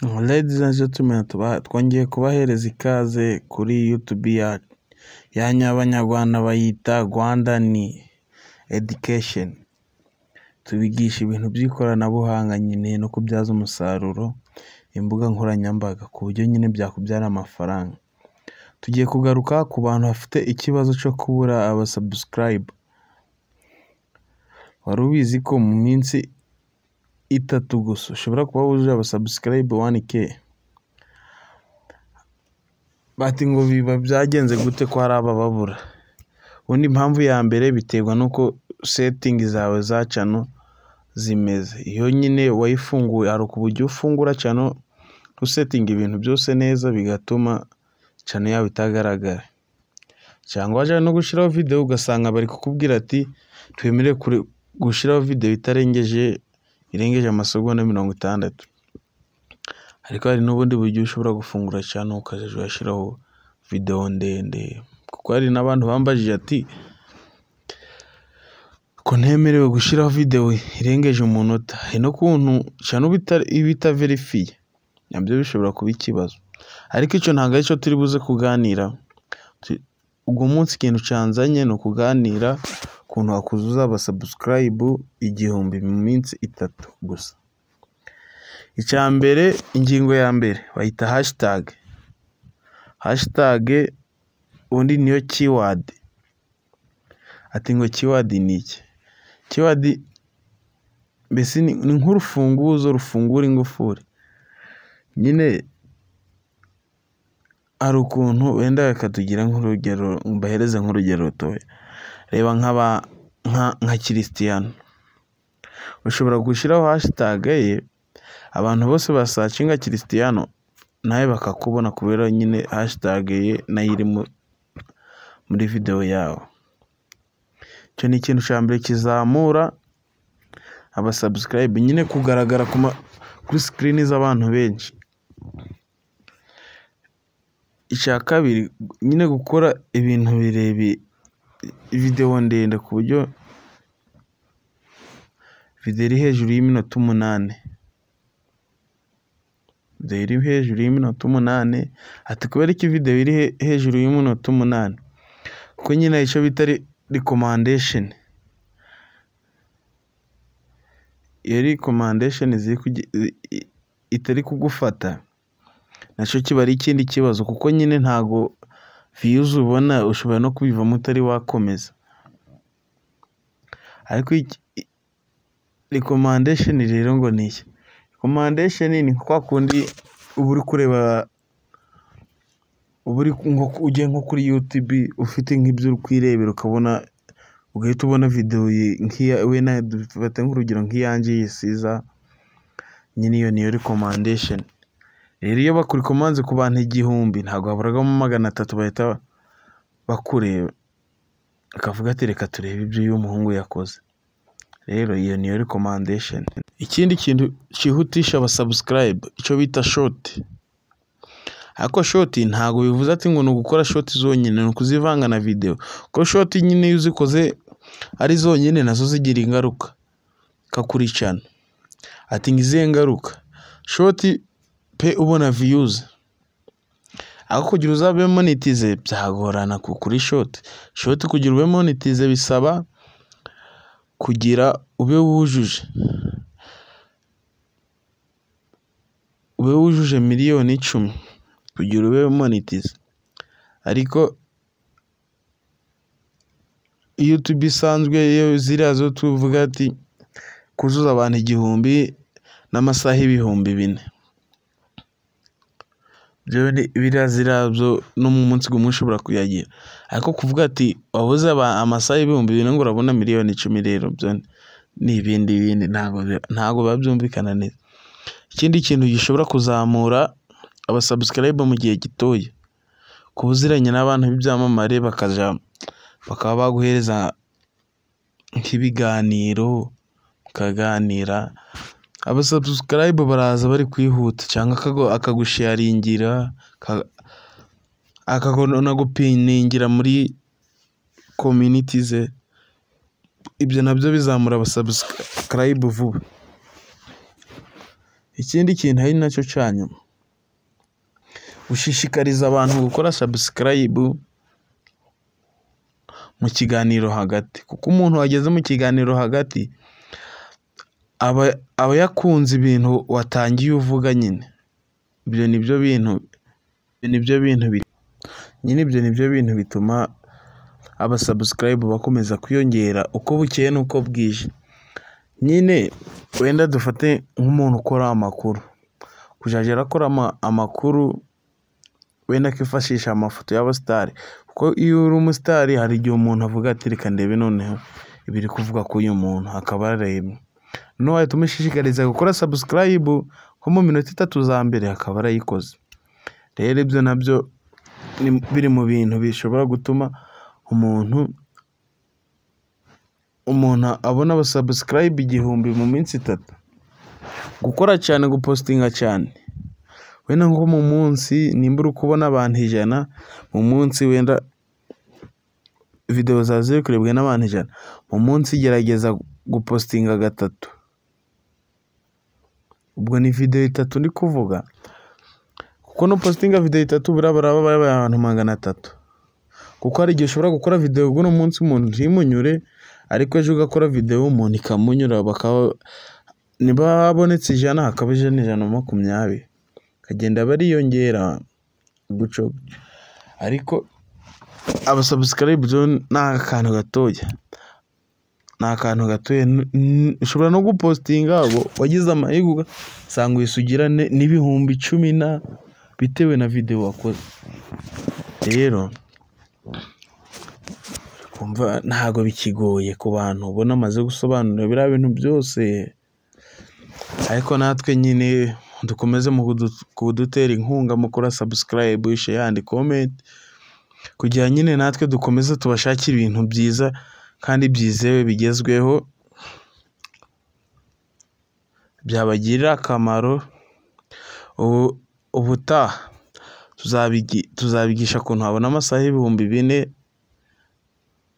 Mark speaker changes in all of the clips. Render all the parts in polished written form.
Speaker 1: Ladies and gentlemen, twongeye kubahereza ikaze kuri YouTube yanyu y'Abanyarwanda bayita Rwandan Education. Tubigisha ibintu by'ikoranabuhanga nyine no kubyaza umusaruro imbuga nkoranyambaga ku buryo nyine byakubyara amafaranga. Tugiye kugaruka ku bantu bafite ikibazo cyo kubura abasubscribe. Wari ubizi ko mu minsi 3 gusa ushobora kuba wujuje abasubscribe 1k? Bati ngo biba byagenze gute ko hari abababura? Ubundi impamvu ya mbere biterwa nuko setting zawe za channel zimeze. Iyo nyine wayifunguye hari uburyo ufungura channel usetting ibintu byose neza bigatuma channel yawe itagaragara. Cyangwa waje no gushiraho video ugasanga bari kukubwira ati twemere gushiraho video irengeje amasegonda 60. Ariko hari n'ubundi buryo ushobora gufungura channel ukaje urashiraho video ndende, kuko hari n'abantu bambajije ati ko ntemerewe gushiraho video irengeje umunota. No kuntu channel ibita verify nabyo bishobora kuba ikibazo. Ariko icyo ntabwo ari cyo turi buze kuganira. Ubwo munsi ikintu cyanzanye no kuganira kuntu wakuzuza abasubscribe 1000 mu minsi 3 gusa. Icyambere, ingingo ya mbere bayita hashtag. Hashtag undi niyo keyword. Ati ngo keyword ni iki? Keyword mbese ni nk'urufunguzo rufungura ingufuri. Nyine ari ukuntu wenda akatugira nk'urugero, mbahereze nk'urugero rutoya. Reba nka Cristiano. Ushobora gushiraho hashtag ye, abantu bose basacinga Cristiano nawe bakakubona kubera nyine hashtag ye nayo iri muri video yawe. Cyo ni ikintu cyambere kizamura abasubscribe, nyine kugaragara kuri screen z'abantu benshi. Icya kabiri, nyine gukora ibintu birebi video ndende ku buryo video iri hejuru y'iminota 8. Video iri hejuru y'iminota 8. Ati kubera iki video iri hejuru y'iminota 8? Kuko nyine icyo bita recommendation. Iyo recommendation itari kugufata nacyo kiba ari ikindi kibazo, kuko nyine ntago views ubona ushobora no kubivamo utari wakomeza. Ariko recommendation rero ngo ni iki? Recommendation ni kwa kundi uri kureba, ugiye nko kuri YouTube ufite nk'ibyo uri kwirebera ukabona, ugahita ubona video nk'iya we na dufate nk'urugero nk'iyanjye yisiza, nyine iyo niyo recommendation. Rero iyo bakurikomanze ku bantu 1000 ntabwo haburagamo 300 bahita bakureba akavuga ati reka turebe ibyo uyu muhungu yakoze. Rero iyo niyo recommendation. Ikindi kintu cyihutisha abasubscribe icyo bita short. Ariko short ntago bivuze ati ngo gukora short zonyine no kuzivanga na video. Ko short nyine iyo uzikoze ari zonyine nazo zigira ingaruka kakuricana. Ati ngize ngaruka short pe ubona views. Ako kugira uzabe monetize byagorana kuri short. Short kugira ube monetize bisaba kugira ube wujuje miliyoni 10 kugira ube monetize. Ariko YouTube isanzwe iyo zirazo tuvuga ati kuzuza abantu 1000 n'amasaha 4,000. Birazirabyo no mu munsi gumwe ushobora kuyagira. Ariko kuvuga ati wabuze amasaha 2,000 ngo urabona miliyoni 10, rero byo ni ibindi ntago babyumvikana neza. Ikindi kintu gishobora kuzamura abasubscribe mu gihe gitoya, kubuziranye n'abantu b'ibyamamare bakaba baguhereza nk'ibiganiro mukaganira. Abasubscribe baraza bari kwihuta cyangwa akagusharingira akagona gupiningira muri community ze. Ibyo nabyo bizamura abasubscribe vuba. ikindi kintu ari nacyo cyanyuma, ushishikariza abantu gukora subscribe mu kiganiro hagati, kuko umuntu wageze mu kiganiro hagati aba yakunze ibintu watangiye uvuga. Nyine ibyo nibyo bintu bituma aba subscribe bakomeza kwiyongera uko bukeye n'uko bwije. Nyine wenda dufate nk'umuntu ukora amakuru, kujya arakora amakuru wenda akifashisha amafoto y'abasitari, kuko iyo uri umusitari hari igihe umuntu avuga ati reka ndebe noneho ibiri kuvuga ko uyu muntu akaba arareba, noneho wahita umushishikariza gukora subscribe nko mu minota 3 za mbere akaba arayikoze. Rero ibyo nabyo biri mu bintu bishobora gutuma umuntu abona aba subscribe 1000 mu minsi 3. Gukora cyane, gupostinga cyane, wenda nko mu munsi nimba uri kubona abantu 100 mu munsi, wenda video zawe ziri kurebwa n'abantu 100 mu munsi, gerageza gupostinga 3. Ubwo ni video 3 ndi kuvuga, kuko no postinga video 3 baraba abantu 300, kuko hari igihe ushobora gukora video guno munsi umuntu ntimunyure, ariko ejo ugakora video umuntu ikamunyura, niba habonetse 100 hakaba 120 kagenda bariyongera guco. Ariko aba subscribe ni akantu gatoya, ushobora no gupostinga wagize amahirwe ugasanga wisugira n'ibihumbi 10 bitewe na video wakoze. Rero kumva ntago bikigoye ku bantu ubona amaze gusobanura biriya bintu byose, ariko natwe nyine dukomeze mu kudutera inkunga mu gukora subscribe, share and comment, kugira nyine natwe dukomeze tubashakira ibintu byiza kandi byizewe bigezweho byabagirira akamaro. Ubutaha tuzabigisha ukuntu habona amasaha 4000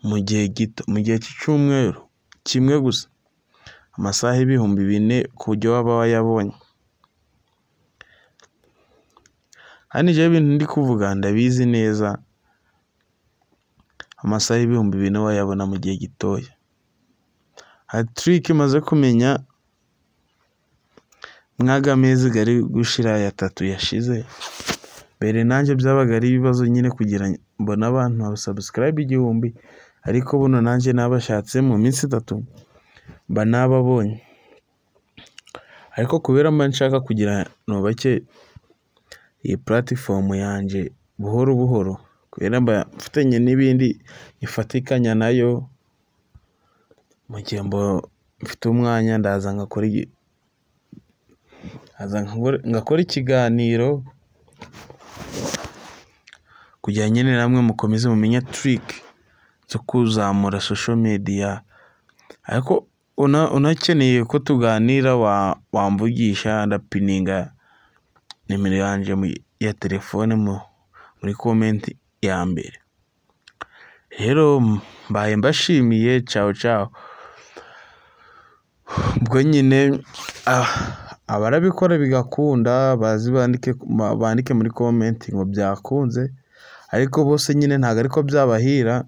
Speaker 1: mu gihe gito, mu gihe cy'icyumweru kimwe gusa, amasaha 4000 ku buryo waba wayabonye. Hani je ibintu ndi kuvuga ndabizi neza, amasaha 4000 wayabona mu gihe gitoya. Hari trick maze kumenya mwaga mezi gari gushira ya 3 yashize, mbere nanjye byabaga ari ibibazo nyine kugira mbona abantu aba subscribe 1000, ariko buno nanjye nabashatse mu minsi 3 mba nababonye. Ariko kubera mba nshaka kugira nubake iyi platform yanjye buhoro buhoro, kubera mba mfitanye n'ibindi ifatikanya nayo, mu gihe mfite umwanya ndaza ngakora ikiganiro kugira nyine namwe mukomeze mumenye trick zo kuzamura social media. Ariko unakeneye ko tuganira wamvugisha, ndapininga nimero yanjye ya telefone muri comment ya mbere. Rero mbaye mbashimiye, ciao. Ubwo nyine abarabikora bigakunda bandike muri comment ngo byakunze, ariko bose nyine ntago ariko byabahira.